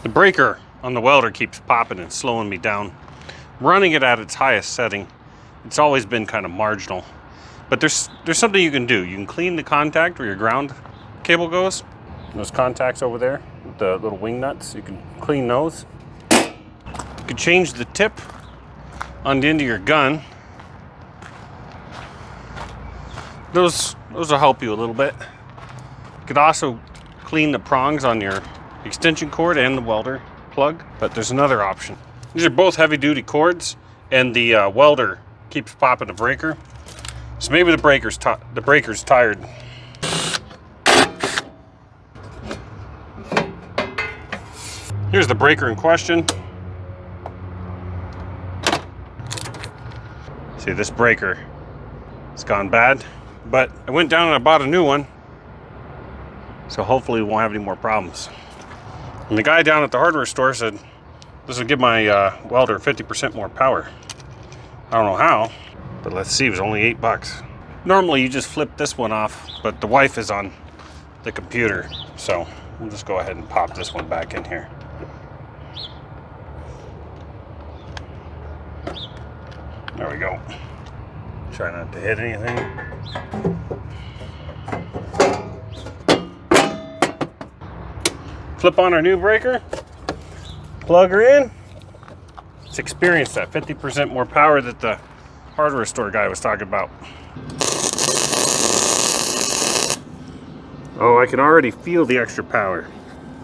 The breaker on the welder keeps popping and slowing me down. Running it at its highest setting, it's always been kind of marginal. But there's something you can do. You can clean the contact where your ground cable goes. Those contacts over there, with the little wing nuts, you can clean those. You can change the tip on the end of your gun. Those will help you a little bit. You could also clean the prongs on your extension cord and the welder plug, but there's another option. These are both heavy-duty cords, and the welder keeps popping the breaker. So maybe the breaker's tired. Here's the breaker in question. See, this breaker has gone bad, but I went down and I bought a new one, so hopefully we won't have any more problems. And the guy down at the hardware store said this will give my welder 50% more power. I don't know how, but let's see. It was only $8. Normally you just flip this one off, but the wife is on the computer, so we'll just go ahead and pop this one back in here. There we go. Try not to hit anything. Flip on our new breaker, plug her in. Let's experience that 50% more power that the hardware store guy was talking about. Oh, I can already feel the extra power.